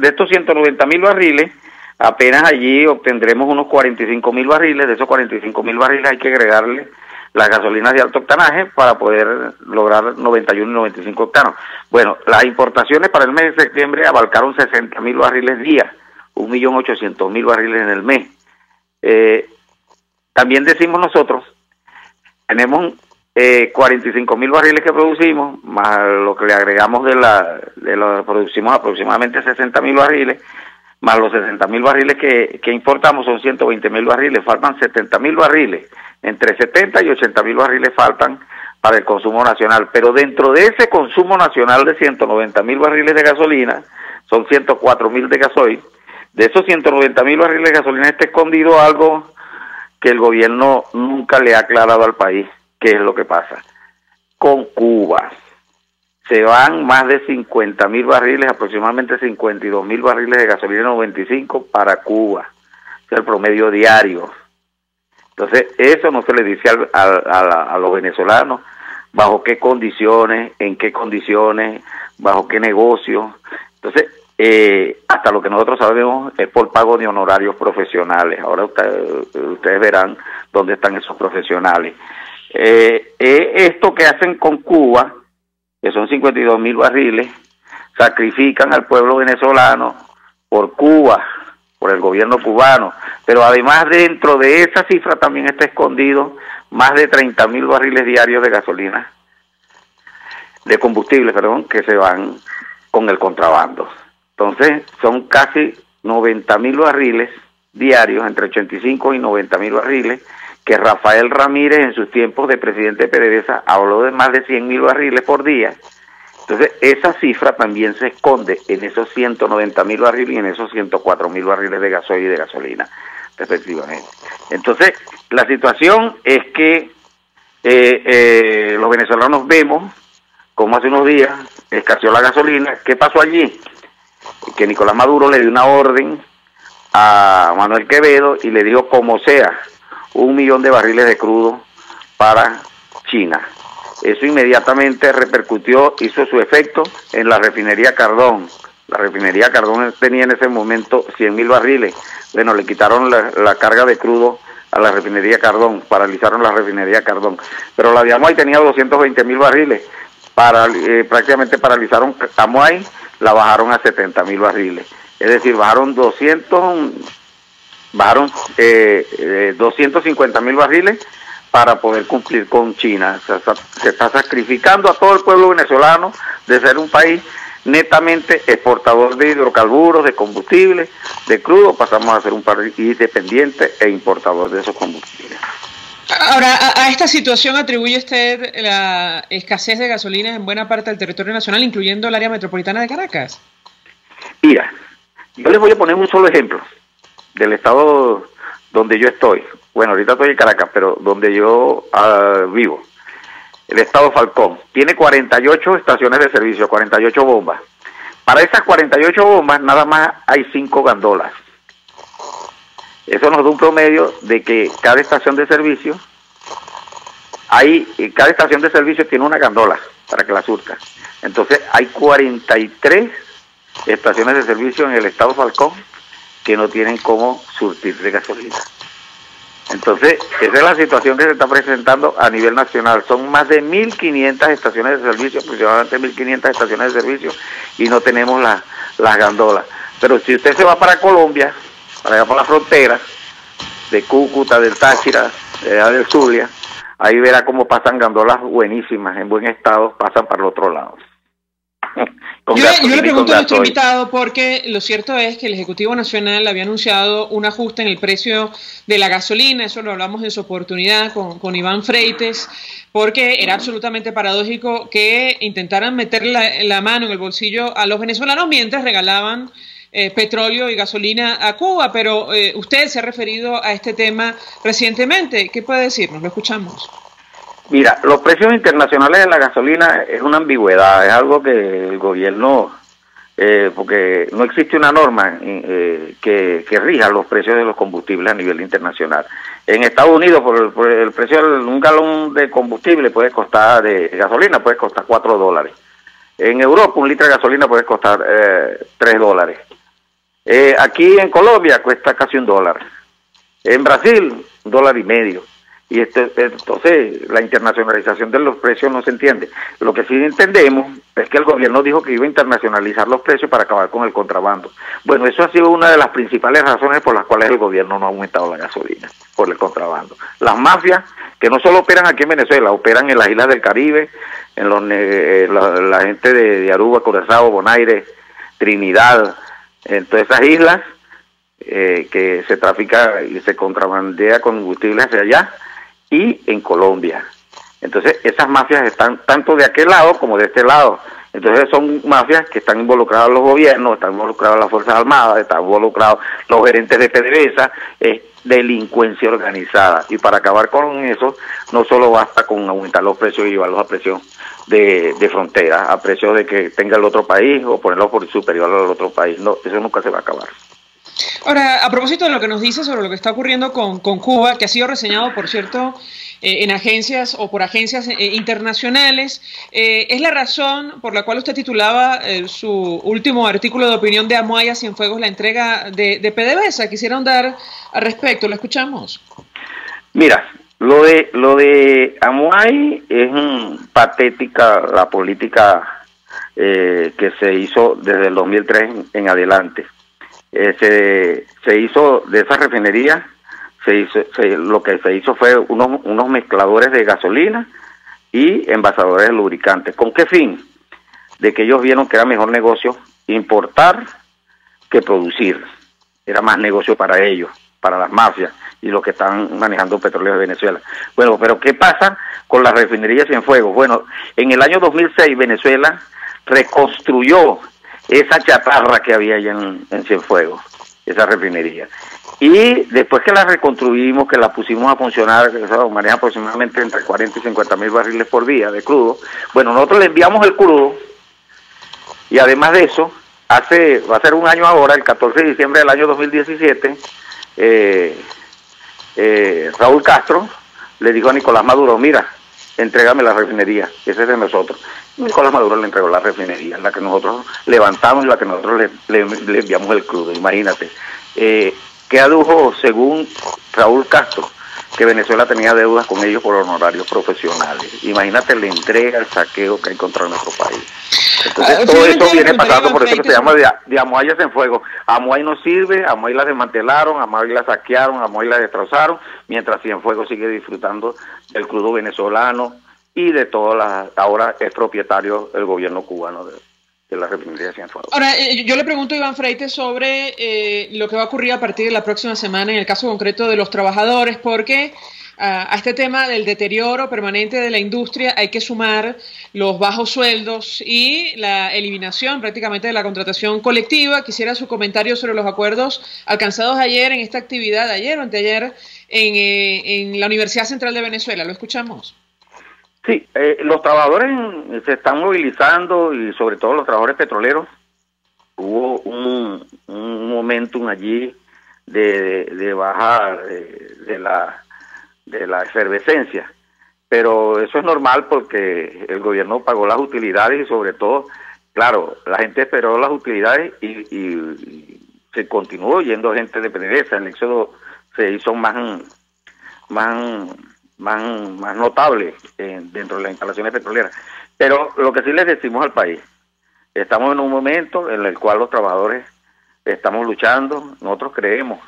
estos 190.000 barriles, apenas allí obtendremos unos 45.000 barriles. De esos 45.000 barriles hay que agregarle las gasolinas de alto octanaje para poder lograr 91 y 95 octanos. Bueno, las importaciones para el mes de septiembre abarcaron 60.000 barriles día, 1.800.000 barriles en el mes. También decimos nosotros, tenemos 45.000 barriles que producimos, más lo que le agregamos de lo producimos aproximadamente 60.000 barriles, más los 60.000 barriles que importamos son 120.000 barriles, faltan 70.000 barriles, entre 70 y 80.000 barriles faltan para el consumo nacional, pero dentro de ese consumo nacional de 190.000 barriles de gasolina, son 104.000 de gasoil. De esos 190.000 barriles de gasolina está escondido algo que el gobierno nunca le ha aclarado al país, qué es lo que pasa. Con Cuba se van más de 50.000 barriles, aproximadamente 52.000 barriles de gasolina 95 para Cuba, es el promedio diario. Entonces, eso no se le dice a los venezolanos, bajo qué condiciones, en qué condiciones, bajo qué negocio. Entonces, hasta lo que nosotros sabemos es por pago de honorarios profesionales. Ahora ustedes verán dónde están esos profesionales. Esto que hacen con Cuba, que son 52.000 barriles, sacrifican al pueblo venezolano por Cuba, por el gobierno cubano, pero además dentro de esa cifra también está escondido más de 30.000 barriles diarios de gasolina, de combustible, perdón, que se van con el contrabando. Entonces son casi 90.000 barriles diarios, entre 85 y 90.000 barriles, que Rafael Ramírez en sus tiempos de presidente de PDVSA habló de más de 100.000 barriles por día. Entonces esa cifra también se esconde en esos 190.000 barriles y en esos 104.000 barriles de gasoil y de gasolina, respectivamente. Entonces la situación es que los venezolanos vemos como hace unos días escaseó la gasolina. ¿Qué pasó allí? Que Nicolás Maduro le dio una orden a Manuel Quevedo y le dijo como sea 1 millón de barriles de crudo para China. Eso inmediatamente repercutió, hizo su efecto en la refinería Cardón. La refinería Cardón tenía en ese momento 100.000 barriles. Bueno, le quitaron la carga de crudo a la refinería Cardón, paralizaron la refinería Cardón. Pero la de Amuay tenía 220.000 barriles. Prácticamente paralizaron Amuay, la bajaron a 70.000 barriles. Es decir, bajaron 250.000 barriles para poder cumplir con China. Se está sacrificando a todo el pueblo venezolano de ser un país netamente exportador de hidrocarburos, de combustible, de crudo, pasamos a ser un país dependiente e importador de esos combustibles. Ahora, a esta situación atribuye usted la escasez de gasolinas en buena parte del territorio nacional, incluyendo el área metropolitana de Caracas. Mira, yo les voy a poner un solo ejemplo del estado donde yo estoy. Bueno, ahorita estoy en Caracas, pero donde yo vivo, el estado Falcón, tiene 48 estaciones de servicio, 48 bombas. Para esas 48 bombas nada más hay 5 gandolas. Eso nos da un promedio de que cada estación de servicio tiene una gandola para que la surta. Entonces hay 43 estaciones de servicio en el estado Falcón que no tienen cómo surtir de gasolina. Entonces, esa es la situación que se está presentando a nivel nacional. Son más de 1.500 estaciones de servicio, aproximadamente 1.500 estaciones de servicio, y no tenemos las gandolas. Pero si usted se va para Colombia, para allá por la frontera, de Cúcuta, del Táchira, del Zulia, ahí verá cómo pasan gandolas buenísimas, en buen estado, pasan para el otro lado. Yo le pregunto a nuestro invitado porque lo cierto es que el Ejecutivo Nacional había anunciado un ajuste en el precio de la gasolina, eso lo hablamos en su oportunidad con Iván Freites, porque era absolutamente paradójico que intentaran meter la mano en el bolsillo a los venezolanos mientras regalaban petróleo y gasolina a Cuba, pero usted se ha referido a este tema recientemente. ¿Qué puede decirnos? Lo escuchamos. Mira, los precios internacionales de la gasolina es una ambigüedad, es algo que el gobierno, porque no existe una norma que rija los precios de los combustibles a nivel internacional. En Estados Unidos, por el precio de un galón de combustible de gasolina puede costar $4. En Europa, un litro de gasolina puede costar $3. Aquí en Colombia cuesta casi $1. En Brasil, $1.50. Y entonces la internacionalización de los precios no se entiende. Lo que sí entendemos es que el gobierno dijo que iba a internacionalizar los precios para acabar con el contrabando. Bueno, eso ha sido una de las principales razones por las cuales el gobierno no ha aumentado la gasolina. por el contrabando. Las mafias, que no solo operan aquí en Venezuela, operan en las islas del Caribe, en la gente de Aruba, Curazao, Bonaire, Trinidad, en todas esas islas, que se trafica y se contrabandea combustibles hacia allá, y en Colombia. Entonces, esas mafias están tanto de aquel lado como de este lado. Entonces, son mafias que están involucrados los gobiernos, están involucrados las Fuerzas Armadas, están involucrados los gerentes de PDVSA, delincuencia organizada. Y para acabar con eso, no solo basta con aumentar los precios y llevarlos a presión de frontera, a precios de que tenga el otro país o ponerlos por superior al otro país. No, eso nunca se va a acabar. Ahora, a propósito de lo que nos dice sobre lo que está ocurriendo con Cuba, que ha sido reseñado, por cierto, en agencias o por agencias internacionales, es la razón por la cual usted titulaba su último artículo de opinión de Amuay a Cienfuegos, la entrega de PDVSA. Quisiera ahondar al respecto, ¿lo escuchamos? Mira, lo de Amuay es patética la política que se hizo desde el 2003 en adelante. Se hizo de esa refinería, lo que se hizo fue unos mezcladores de gasolina y envasadores de lubricantes. ¿Con qué fin? De que ellos vieron que era mejor negocio importar que producir. Era más negocio para ellos, para las mafias y los que están manejando petróleo de Venezuela. Bueno, pero ¿qué pasa con la refinería Cienfuegos? Bueno, en el año 2006 Venezuela reconstruyó esa chatarra que había allá en Cienfuegos, esa refinería. Y después que la reconstruimos, que la pusimos a funcionar, que eso maneja aproximadamente entre 40 y 50 mil barriles por día de crudo, bueno, nosotros le enviamos el crudo, y además de eso, va a ser un año ahora, el 14 de diciembre del año 2017, Raúl Castro le dijo a Nicolás Maduro, mira, entrégame la refinería, ese es de nosotros. Nicolás Maduro le entregó la refinería, la que nosotros levantamos y la que nosotros le enviamos el crudo, imagínate. Que adujo, según Raúl Castro, que Venezuela tenía deudas con ellos por honorarios profesionales. Imagínate la entrega, el saqueo que hay contra nuestro país. Entonces todo esto viene pasando, por eso que se llama de Amuay a Cienfuegos. Amuay no sirve, Amuay la desmantelaron, Amuay la saquearon, Amuay la destrozaron, mientras Cienfuegos sigue disfrutando del crudo venezolano y de todas las, ahora es propietario el gobierno cubano de la refinería de Cienfuegos. Ahora, yo le pregunto a Iván Freites sobre lo que va a ocurrir a partir de la próxima semana en el caso concreto de los trabajadores, porque a este tema del deterioro permanente de la industria hay que sumar los bajos sueldos y la eliminación prácticamente de la contratación colectiva. Quisiera su comentario sobre los acuerdos alcanzados ayer en esta actividad, ayer o anteayer, en la Universidad Central de Venezuela. ¿Lo escuchamos? Sí, los trabajadores se están movilizando y sobre todo los trabajadores petroleros. Hubo un momentum allí de baja de la efervescencia, pero eso es normal porque el gobierno pagó las utilidades y sobre todo, claro, la gente esperó las utilidades y se continuó yendo gente de PDVSA. El éxodo se hizo más notable dentro de las instalaciones petroleras. Pero lo que sí les decimos al país, estamos en un momento en el cual los trabajadores estamos luchando. Nosotros creemos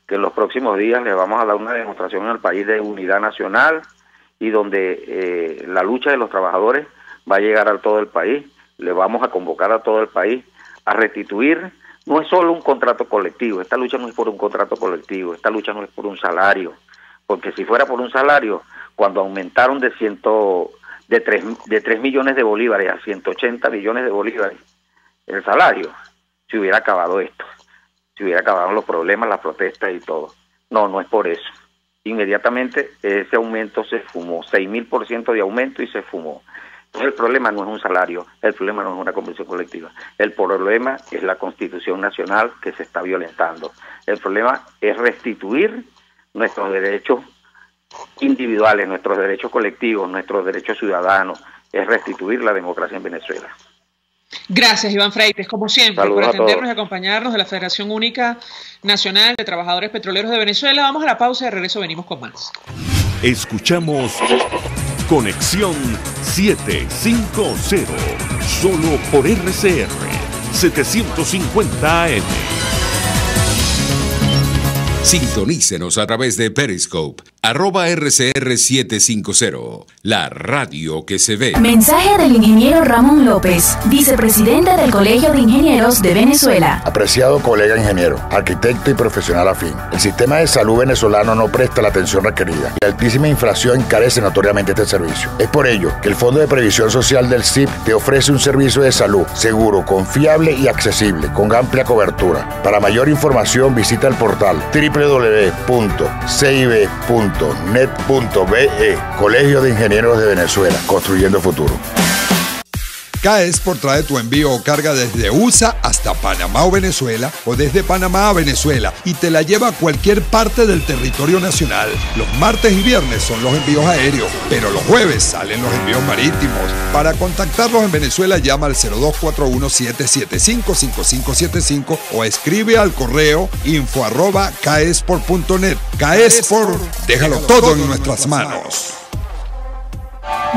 que en los próximos días le vamos a dar una demostración al país de unidad nacional y donde la lucha de los trabajadores va a llegar a todo el país. Le vamos a convocar a todo el país a restituir. No es solo un contrato colectivo, esta lucha no es por un contrato colectivo, esta lucha no es por un salario, porque si fuera por un salario, cuando aumentaron de 3 millones de bolívares a 180 millones de bolívares el salario, se hubiera acabado esto, se hubiera acabado los problemas, las protestas y todo. No, no es por eso. Inmediatamente ese aumento se fumó, 6.000% de aumento y se fumó. Entonces el problema no es un salario, el problema no es una convención colectiva, el problema es la Constitución Nacional que se está violentando. El problema es restituir nuestros derechos individuales, nuestros derechos colectivos, nuestros derechos ciudadanos, es restituir la democracia en Venezuela. Gracias, Iván Freites, como siempre, Saludos por atendernos a y acompañarnos de la Federación Única Nacional de Trabajadores Petroleros de Venezuela. Vamos a la pausa y de regreso venimos con más. Escuchamos Conexión 750, solo por RCR 750 AM. Sintonícenos a través de Periscope, @RCR750, la radio que se ve. Mensaje del ingeniero Ramón López, vicepresidente del Colegio de Ingenieros de Venezuela. Apreciado colega ingeniero, arquitecto y profesional afín, el sistema de salud venezolano no presta la atención requerida y la altísima inflación encarece notoriamente este servicio. Es por ello que el Fondo de Previsión Social del CIP te ofrece un servicio de salud seguro, confiable y accesible, con amplia cobertura. Para mayor información visita el portal www.cib.net.be. Colegio de Ingenieros de Venezuela, construyendo futuro. K-Export trae tu envío o carga desde USA hasta Panamá o Venezuela, o desde Panamá a Venezuela, y te la lleva a cualquier parte del territorio nacional. Los martes y viernes son los envíos aéreos, pero los jueves salen los envíos marítimos. Para contactarlos en Venezuela, llama al 0241-775-5575 o escribe al correo info@kexport.net. K-Export, déjalo todo en nuestras manos.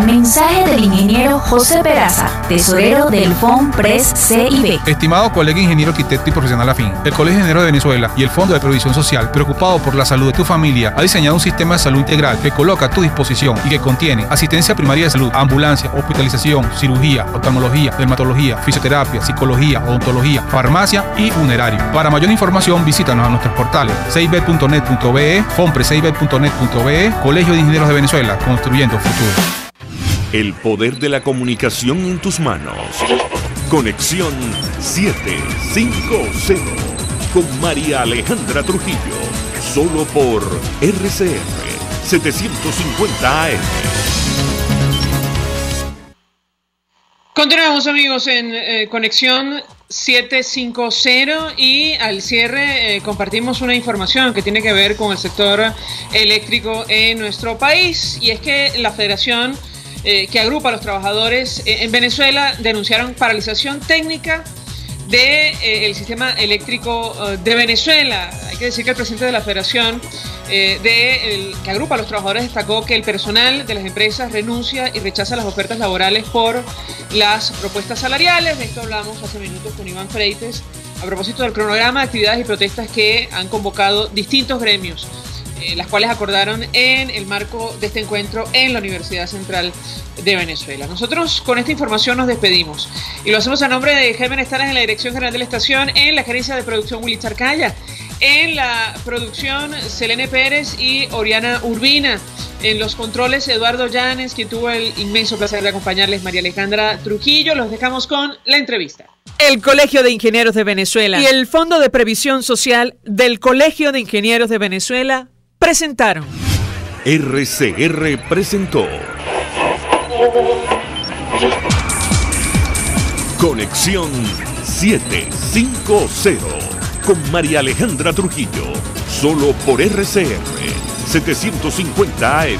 Mensaje del ingeniero José Peraza, tesorero del FONPRES CIB. Estimado colega ingeniero, arquitecto y profesional afín, el Colegio de Ingenieros de Venezuela y el Fondo de Previsión Social, preocupado por la salud de tu familia, ha diseñado un sistema de salud integral que coloca a tu disposición y que contiene asistencia primaria de salud, ambulancia, hospitalización, cirugía, oftalmología, dermatología, fisioterapia, psicología, odontología, farmacia y funerario. Para mayor información, visítanos a nuestros portales cib.net.be, fonprescib.net.be, Colegio de Ingenieros de Venezuela, construyendo futuro. El poder de la comunicación en tus manos. Conexión 750 con María Alejandra Trujillo. Solo por RCR 750 AM. Continuamos, amigos, en Conexión 750 y al cierre compartimos una información que tiene que ver con el sector eléctrico en nuestro país, y es que la Federación que agrupa a los trabajadores en Venezuela denunciaron paralización técnica del sistema eléctrico de Venezuela. Hay que decir que el presidente de la Federación que agrupa a los trabajadores destacó que el personal de las empresas renuncia y rechaza las ofertas laborales por las propuestas salariales. De esto hablamos hace minutos con Iván Freites a propósito del cronograma de actividades y protestas que han convocado distintos gremios, las cuales acordaron en el marco de este encuentro en la Universidad Central de Venezuela. Nosotros con esta información nos despedimos y lo hacemos a nombre de Jaime Estaras en la Dirección General de la Estación, en la gerencia de producción Willy Charcaya, en la producción Selene Pérez y Oriana Urbina, en los controles Eduardo Llanes, quien tuvo el inmenso placer de acompañarles, María Alejandra Trujillo. Los dejamos con la entrevista. El Colegio de Ingenieros de Venezuela y el Fondo de Previsión Social del Colegio de Ingenieros de Venezuela presentaron. RCR presentó Conexión 750 con María Alejandra Trujillo, solo por RCR 750 AM.